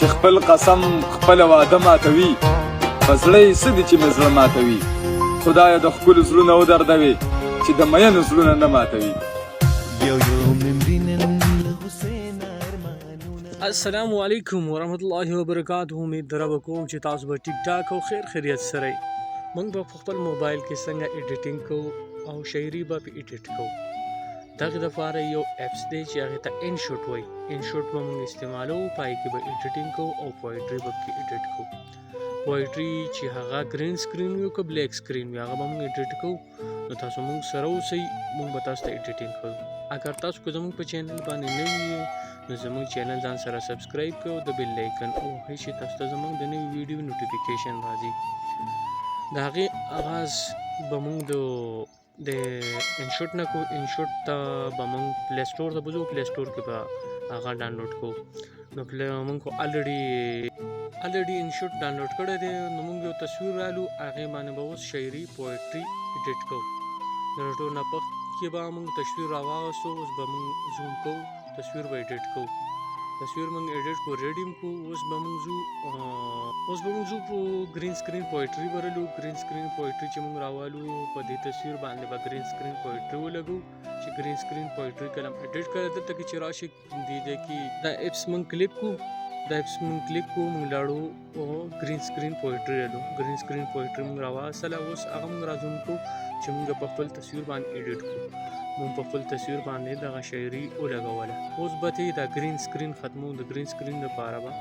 چې خپل قسم خپل وعده ماتوي په زړه یې څه دي چې مې زړه ماتوي خدایه د ښکلو زړونه ودردوي چې د مینو زړونه نه ماتوي. السلام علیکم ورحمت الله وبرکاته. امید درته کوم چې تاسو به ټیک ټاک او خیر خیریت سره یې. موږ به په خپل موبایل کې څنګه ایډیټینګ کوو او شاعري به په ایډیټ کوو. دغه دپاره یو اپس دی چې هغې ته انشوټ وایي. انشوټ به موږ استعمالوو، په هغې کې به ایډیټینګ کوو او پویټري به پکې ایډیټ کوو. پویټري چې هغه ګرین سکرین وي او که بلیک سکرین وي هغه به موږ ایډیټ کوو. نو تاسو موږ سره اوسئ، موږ به تاسو ته ایډیټینګ کوو. اگر تاسو که زموږ په چینل باندې نوي یې نو زموږ چینل ځان سره سبسکرایب کړئ او د بیل آیکن ووهئ چې تاسو ته زموږ د نوي ویډیو نوټیفیکیشن راځي. د هغې آغاز به موږ د انشوټ نه کوو. انشوټ ته به موږ پلی سټور ته به ځو، پلی سټور کې به هغه ډاونلوډ کوو. نو موږ خو الریډي انشوټ ډاونلوډ کړی دی. نو موږ یو تصویر رالو، هغې باندې به اوس شاعري پویټري ایډیټ کوو. د ټول نه مخکې به موږ تصویر راواغستو، اوس به موږ زوم کوو، تصویر به ایډیټ کوو. تصویر موږ ایډیټ کوو، ریډیم کوو. اوس به موږ ځو په ګرین سکرین پویټري به رالو. ګرین سکرین پویټري چې موږ راوالو، په دې تصویر باندې به ګرین سکرین پویټري ولګو چې ګرین سکرین پویټري کله ایډیټ کړی دلته کې چې راشي دې ځای کې دا اپس موږ کلیک کوو. دا اپس موږ کلیک کوو، موږ لاړو ګرین سکرین پویټري رالو. ګرین سکرین پویټري موږ راواستله. اوس هغه موږ رازوم کوو چې موږ په خپل تصویر باندې ایډیټ کوو. موږ په خپل تصویر باندې دغه شاعري ولګوله. اوس به ته دا ګرین سکرین ختمو. د ګرین سکرین لپاره به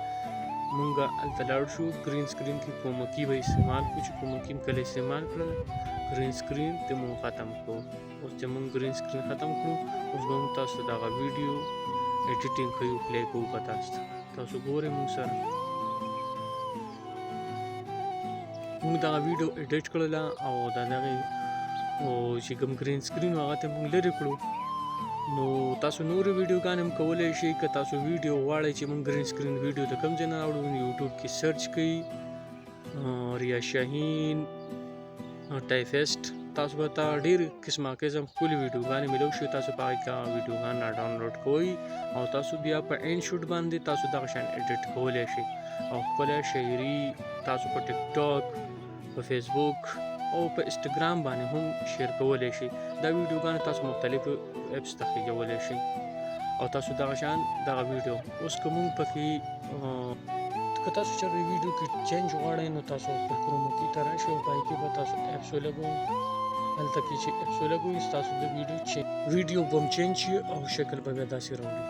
موږ هلته لاړ شو. ګرین سکرین کې کومکي به استعمال کړو چې کومکي کله استعمال کړل ګرین سکرین ته موږ ختم کړو. اوس چې موږ ګرین سکرین ختم کړو، اوس به موږ تاسو ته دغه ویډیو ایډیټینګ کوو، پلی کوو به تاسو ګورئ موږ سره. موږ دغه ویډیو ایډیټ کړله او د هغې چې کوم ګرین سکرین و هغه ته موږ لرې کړو. نو تاسو نورې ویډیوګانې هم کولی شئ. که تاسو ویډیو غواړئ چې موږ ګرین سکرین ویډیو د کوم ځای نه راوړو، یوټیوب کې سرچ کړئ ریاض شاهین ټایپسټ. تاسو به ته ډېر قسمه ښکلې ویډیوګانې میلو شي. تاسو په هغې کې ویډیوګان را ډاونلوډ کوئ او تاسو بیا په انشوټ باندې تاسو دغه شان ایډیټ کولی شئ او خپله شاعري تاسو په ټیک ټاک، په فیسبوک او په انسټاګرام باندې هم شیر کولی شئ. دا ویډیوګانې تاسو مختلفو اپس ته خېږولی شئ او تاسو دغه شان دغه ویډیو اوس که موږ پکې که تاسو چېرې ویډیو کې چینج غواړئ نو تاسو خپل کروموکي ته راشئ او په هغې کې به تاسو اپس ولګوئ. هلته کې چې اپس ولګوئ ستاسو د ویډیو به هم چینج شي او شکل به بیا داسې راوړي.